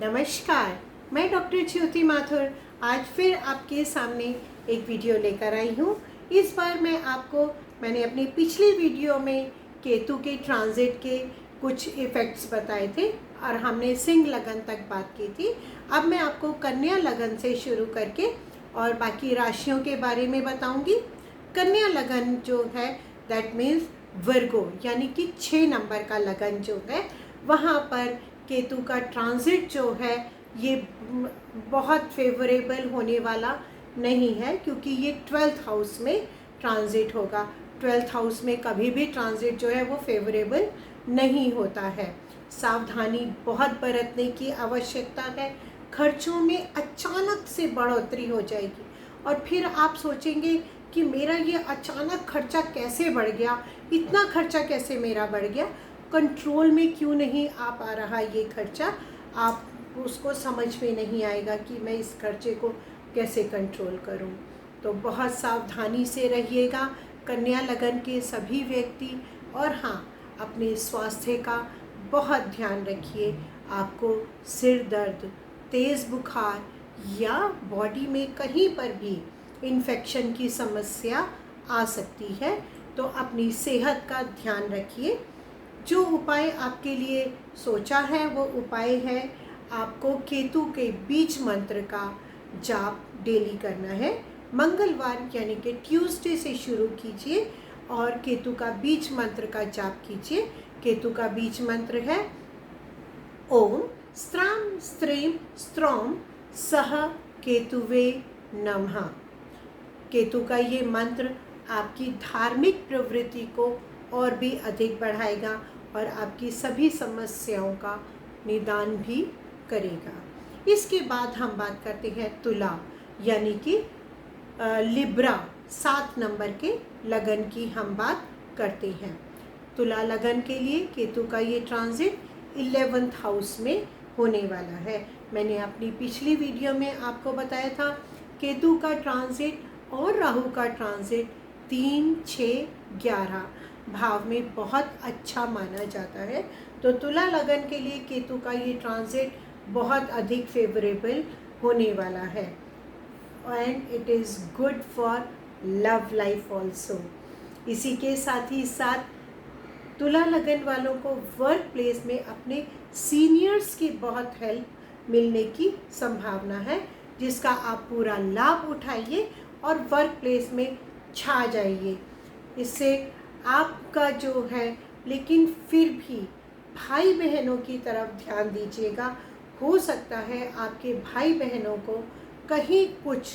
नमस्कार, मैं डॉक्टर ज्योति माथुर आज फिर आपके सामने एक वीडियो लेकर आई हूँ। इस बार मैंने अपनी पिछली वीडियो में केतु के ट्रांजिट के कुछ इफ़ेक्ट्स बताए थे और हमने सिंह लगन तक बात की थी। अब मैं आपको कन्या लगन से शुरू करके और बाकी राशियों के बारे में बताऊंगी। कन्या लगन जो है दैट मीन्स वर्गो, यानी कि 6 नंबर का लगन जो है वहाँ पर केतु का ट्रांजिट जो है ये बहुत फेवरेबल होने वाला नहीं है, क्योंकि ये 12th हाउस में ट्रांजिट होगा। 12th हाउस में कभी भी ट्रांजिट जो है वो फेवरेबल नहीं होता है। सावधानी बहुत बरतने की आवश्यकता है। खर्चों में अचानक से बढ़ोतरी हो जाएगी और फिर आप सोचेंगे कि मेरा ये अचानक खर्चा कैसे बढ़ गया, इतना खर्चा कैसे मेरा बढ़ गया, कंट्रोल में क्यों नहीं आ पा रहा ये खर्चा। आप उसको समझ में नहीं आएगा कि मैं इस खर्चे को कैसे कंट्रोल करूं। तो बहुत सावधानी से रहिएगा कन्या लगन के सभी व्यक्ति। और हाँ, अपने स्वास्थ्य का बहुत ध्यान रखिए। आपको सिर दर्द, तेज़ बुखार या बॉडी में कहीं पर भी इन्फेक्शन की समस्या आ सकती है, तो अपनी सेहत का ध्यान रखिए। जो उपाय आपके लिए सोचा है वो उपाय है, आपको केतु के बीज मंत्र का जाप डेली करना है। मंगलवार यानी कि ट्यूसडे से शुरू कीजिए और केतु का बीज मंत्र का जाप कीजिए। केतु का बीज मंत्र है ओम स्त्राम स्त्रीम स्त्रौम सह केतुवे नमः। केतु का ये मंत्र आपकी धार्मिक प्रवृत्ति को और भी अधिक बढ़ाएगा और आपकी सभी समस्याओं का निदान भी करेगा। इसके बाद हम बात करते हैं तुला, यानी कि लिब्रा 7 नंबर के लगन की हम बात करते हैं। तुला लगन के लिए केतु का ये ट्रांजिट 11th हाउस में होने वाला है। मैंने अपनी पिछली वीडियो में आपको बताया था केतु का ट्रांजिट और राहु का ट्रांजिट 3, 6, 11 भाव में बहुत अच्छा माना जाता है। तो तुला लगन के लिए केतु का ये ट्रांजिट बहुत अधिक फेवरेबल होने वाला है and it is good for love life also. इसी के साथ ही साथ तुला लगन वालों को वर्क प्लेस में अपने सीनियर्स की बहुत हेल्प मिलने की संभावना है, जिसका आप पूरा लाभ उठाइए और वर्क प्लेस में छा जाइए। इससे आपका जो है, लेकिन फिर भी भाई बहनों की तरफ ध्यान दीजिएगा। हो सकता है आपके भाई बहनों को कहीं कुछ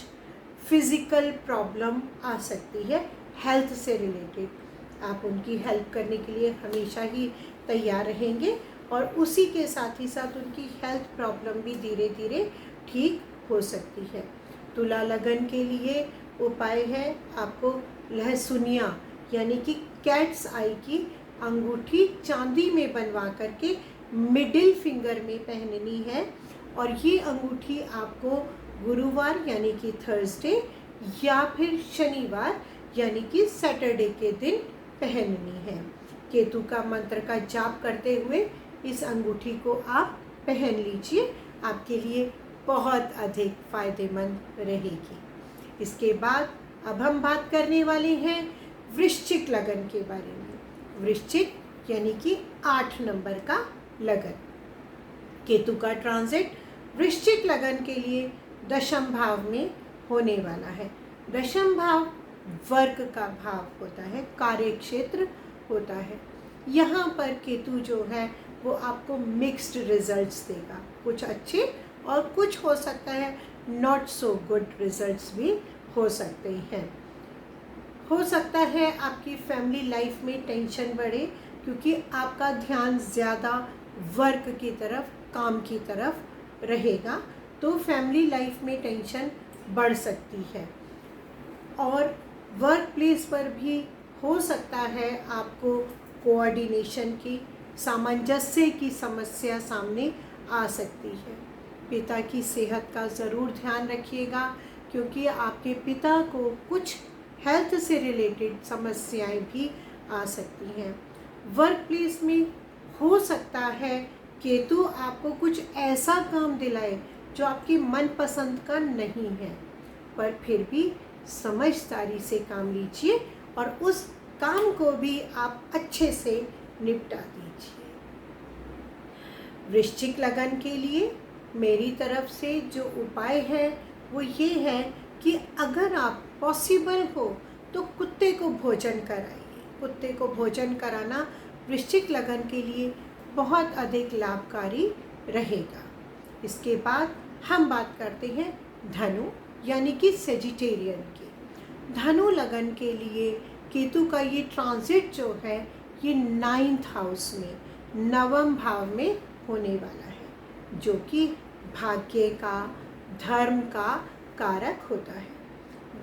फिज़िकल प्रॉब्लम आ सकती है हेल्थ से रिलेटेड। आप उनकी हेल्प करने के लिए हमेशा ही तैयार रहेंगे और उसी के साथ ही साथ उनकी हेल्थ प्रॉब्लम भी धीरे धीरे ठीक हो सकती है। तुला लगन के लिए उपाय है, आपको लहसुनिया यानी कि कैट्स आई की अंगूठी चांदी में बनवा करके मिडिल फिंगर में पहननी है और ये अंगूठी आपको गुरुवार यानी कि थर्सडे या फिर शनिवार यानी कि सैटरडे के दिन पहननी है। केतु का मंत्र का जाप करते हुए इस अंगूठी को आप पहन लीजिए, आपके लिए बहुत अधिक फायदेमंद रहेगी। इसके बाद अब हम बात करने वाले हैं वृश्चिक लगन के बारे में। वृश्चिक यानी कि 8 नंबर का लगन। केतु का ट्रांजिट वृश्चिक लगन के लिए दशम भाव में होने वाला है। दशम भाव वर्क का भाव होता है, कार्य क्षेत्र होता है। यहाँ पर केतु जो है वो आपको मिक्स्ड रिजल्ट्स देगा, कुछ अच्छे और कुछ हो सकता है नॉट सो गुड रिजल्ट्स भी हो सकते हैं। हो सकता है आपकी फैमिली लाइफ में टेंशन बढ़े, क्योंकि आपका ध्यान ज़्यादा वर्क की तरफ, काम की तरफ रहेगा, तो फैमिली लाइफ में टेंशन बढ़ सकती है। और वर्क प्लेस पर भी हो सकता है आपको कोऑर्डिनेशन की, सामंजस्य की समस्या सामने आ सकती है। पिता की सेहत का ज़रूर ध्यान रखिएगा, क्योंकि आपके पिता को कुछ हेल्थ से रिलेटेड समस्याएं भी आ सकती हैं। वर्क प्लेस में हो सकता है केतु आपको कुछ ऐसा काम दिलाए जो आपकी मनपसंद का नहीं है, पर फिर भी समझदारी से काम लीजिए और उस काम को भी आप अच्छे से निपटा दीजिए। वृश्चिक लगन के लिए मेरी तरफ से जो उपाय है वो ये है कि अगर आप पॉसिबल हो तो कुत्ते को भोजन कराइए। कुत्ते को भोजन कराना वृश्चिक लगन के लिए बहुत अधिक लाभकारी रहेगा। इसके बाद हम बात करते हैं धनु यानी कि सेजिटेरियन की। धनु लगन के लिए केतु का ये ट्रांजिट जो है ये 9th हाउस में, नवम भाव में होने वाला है, जो कि भाग्य का, धर्म का कारक होता है।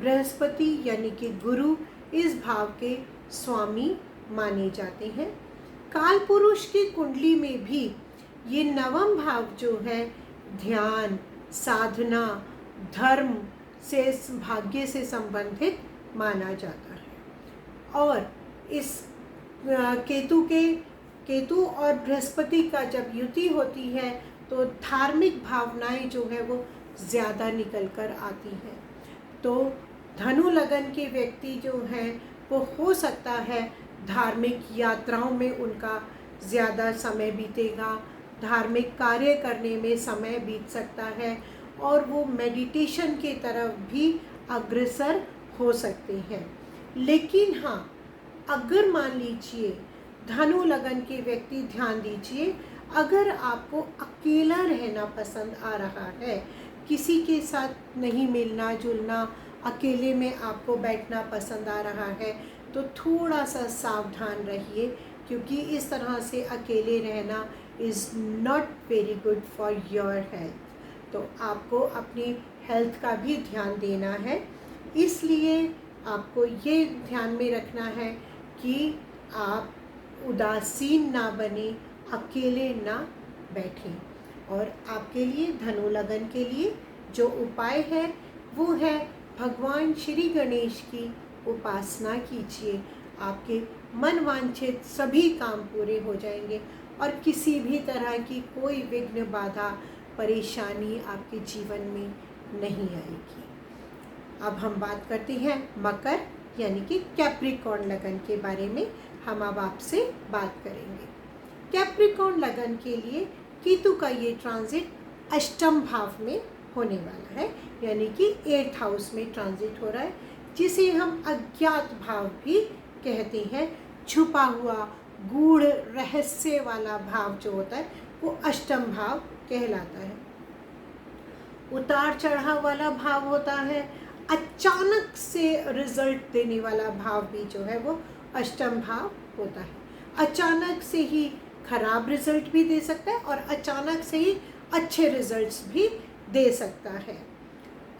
बृहस्पति यानी कि गुरु इस भाव के स्वामी माने जाते हैं। काल पुरुष की कुंडली में भी ये नवम भाव जो है ध्यान, साधना, धर्म से, भाग्य से संबंधित माना जाता है। और इस केतु और बृहस्पति का जब युति होती है तो धार्मिक भावनाएं जो है वो ज़्यादा निकल कर आती हैं। तो धनु लगन के व्यक्ति जो हैं वो हो सकता है धार्मिक यात्राओं में उनका ज़्यादा समय बीतेगा, धार्मिक कार्य करने में समय बीत सकता है और वो मेडिटेशन की तरफ भी अग्रसर हो सकते हैं। लेकिन हाँ, अगर मान लीजिए धनु लगन के व्यक्ति, ध्यान दीजिए, अगर आपको अकेला रहना पसंद आ रहा है, किसी के साथ नहीं मिलना जुलना, अकेले में आपको बैठना पसंद आ रहा है, तो थोड़ा सा सावधान रहिए, क्योंकि इस तरह से अकेले रहना is not very good for your health. तो आपको अपनी हेल्थ का भी ध्यान देना है, इसलिए आपको ये ध्यान में रखना है कि आप उदासीन ना बने, अकेले ना बैठें। और आपके लिए धनु लगन के लिए जो उपाय है वो है भगवान श्री गणेश की उपासना कीजिए। आपके मन वांछित सभी काम पूरे हो जाएंगे और किसी भी तरह की कोई विघ्न, बाधा, परेशानी आपके जीवन में नहीं आएगी। अब हम बात करते हैं मकर यानी कि कैप्रिकॉर्न लगन के बारे में। हम अब आपसे बात करेंगे। कैप्रिकॉर्न लगन के लिए केतु का ये ट्रांजिट अष्टम भाव में होने वाला है, यानी कि 8th हाउस में ट्रांजिट हो रहा है, जिसे हम अज्ञात भाव भी कहते हैं। छुपा हुआ गूढ़ रहस्य वाला भाव जो होता है वो अष्टम भाव कहलाता है। उतार चढ़ाव वाला भाव होता है, अचानक से रिजल्ट देने वाला भाव भी जो है वो अष्टम भाव होता है। अचानक से ही खराब रिजल्ट भी दे सकता है और अचानक से ही अच्छे रिजल्ट्स भी दे सकता है।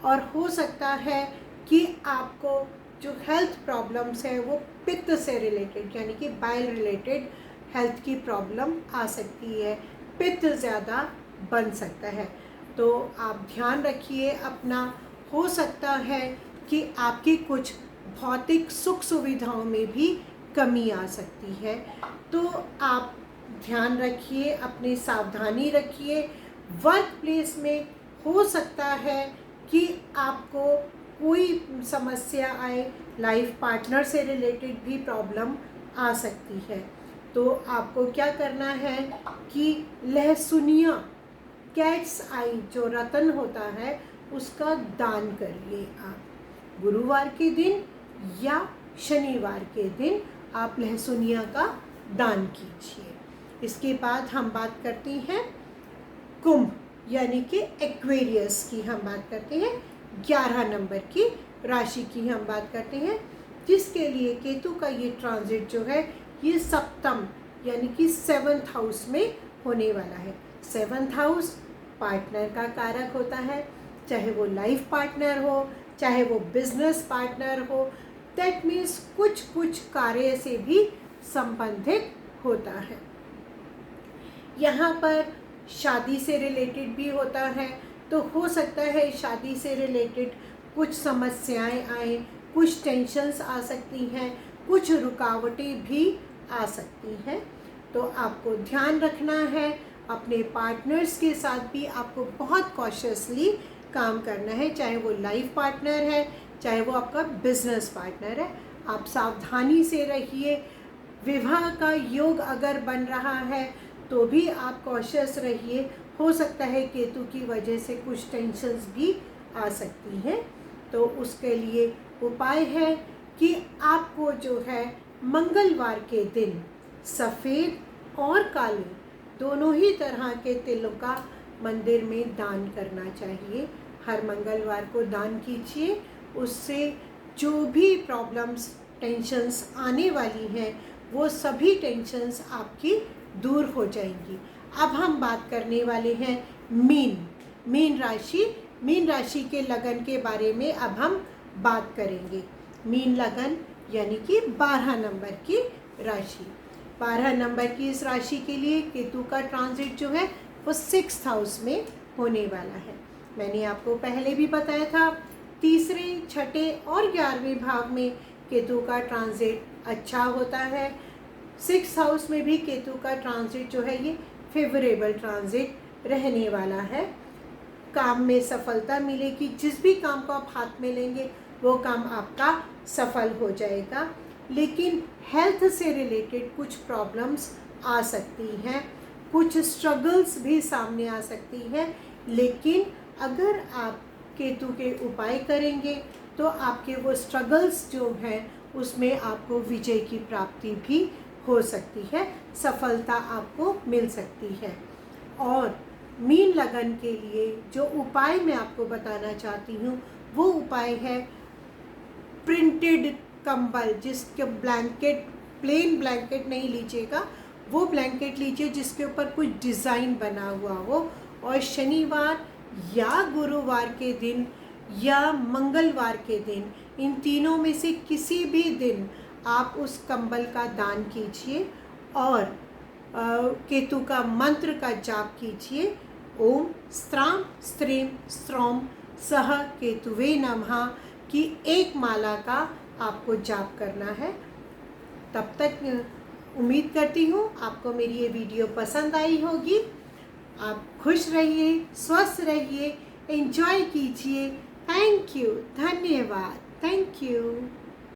और हो सकता है कि आपको जो हेल्थ प्रॉब्लम्स है वो पित्त से रिलेटेड, यानी कि बाइल रिलेटेड हेल्थ की प्रॉब्लम आ सकती है, पित्त ज़्यादा बन सकता है। तो आप ध्यान रखिए अपना। हो सकता है कि आपकी कुछ भौतिक सुख सुविधाओं में भी कमी आ सकती है, तो आप ध्यान रखिए, अपनी सावधानी रखिए। वर्क प्लेस में हो सकता है कि आपको कोई समस्या आए, लाइफ पार्टनर से रिलेटेड भी प्रॉब्लम आ सकती है। तो आपको क्या करना है कि लहसुनिया, कैट्स आई जो रतन होता है उसका दान करिए। आप गुरुवार के दिन या शनिवार के दिन आप लहसुनिया का दान कीजिए। इसके बाद हम बात करते हैं कुंभ यानी कि एक्वेरियस की हम बात करते हैं। 11 नंबर की राशि की हम बात करते हैं, जिसके लिए केतु का ये ट्रांजिट जो है ये सप्तम यानी कि 7th हाउस में होने वाला है। 7th हाउस पार्टनर का कारक होता है, चाहे वो लाइफ पार्टनर हो, चाहे वो बिजनेस पार्टनर हो। दैट मीन्स कुछ कार्य से भी संबंधित होता है। यहाँ पर शादी से रिलेटेड भी होता है, तो हो सकता है शादी से रिलेटेड कुछ समस्याएं आए, कुछ टेंशन्स आ सकती हैं, कुछ रुकावटें भी आ सकती हैं। तो आपको ध्यान रखना है अपने पार्टनर्स के साथ भी आपको बहुत कॉशियसली काम करना है, चाहे वो लाइफ पार्टनर है, चाहे वो आपका बिजनेस पार्टनर है। आप सावधानी से रहिए। विवाह का योग अगर बन रहा है तो भी आप कॉशियस रहिए। हो सकता है केतु की वजह से कुछ टेंशन्स भी आ सकती हैं। तो उसके लिए उपाय है कि आपको जो है मंगलवार के दिन सफ़ेद और काले दोनों ही तरह के तिलों का मंदिर में दान करना चाहिए। हर मंगलवार को दान कीजिए। उससे जो भी प्रॉब्लम्स टेंशन्स आने वाली हैं वो सभी टेंशन्स आपकी दूर हो जाएंगी। अब हम बात करने वाले हैं मीन राशि के लगन के बारे में अब हम बात करेंगे। मीन लगन यानी कि 12 नंबर की राशि। 12 नंबर की इस राशि के लिए केतु का ट्रांजिट जो है वो 6th हाउस में होने वाला है। मैंने आपको पहले भी बताया था, तीसरे, छठे और 11वें भाव में केतु का ट्रांजिट अच्छा होता है। 6th हाउस में भी केतु का ट्रांजिट जो है ये फेवरेबल ट्रांजिट रहने वाला है। काम में सफलता मिलेगी। जिस भी काम को आप हाथ में लेंगे वो काम आपका सफल हो जाएगा। लेकिन हेल्थ से रिलेटेड कुछ प्रॉब्लम्स आ सकती हैं, कुछ स्ट्रगल्स भी सामने आ सकती हैं। लेकिन अगर आप केतु के उपाय करेंगे तो आपके वो स्ट्रगल्स जो हैं उसमें आपको विजय की प्राप्ति भी हो सकती है, सफलता आपको मिल सकती है। और मीन लगन के लिए जो उपाय मैं आपको बताना चाहती हूँ वो उपाय है प्रिंटेड कंबल, जिसके ब्लैंकेट, प्लेन ब्लैंकेट नहीं लीजिएगा, वो ब्लैंकेट लीजिए जिसके ऊपर कुछ डिज़ाइन बना हुआ हो। और शनिवार या गुरुवार के दिन या मंगलवार के दिन, इन तीनों में से किसी भी दिन आप उस कंबल का दान कीजिए और केतु का मंत्र का जाप कीजिए। ओम स्त्रां स्त्रीं स्त्रौं सह केतुवे नमः की एक माला का आपको जाप करना है। तब तक उम्मीद करती हूँ आपको मेरी ये वीडियो पसंद आई होगी। आप खुश रहिए, स्वस्थ रहिए, एंजॉय कीजिए। थैंक यू, धन्यवाद, थैंक यू।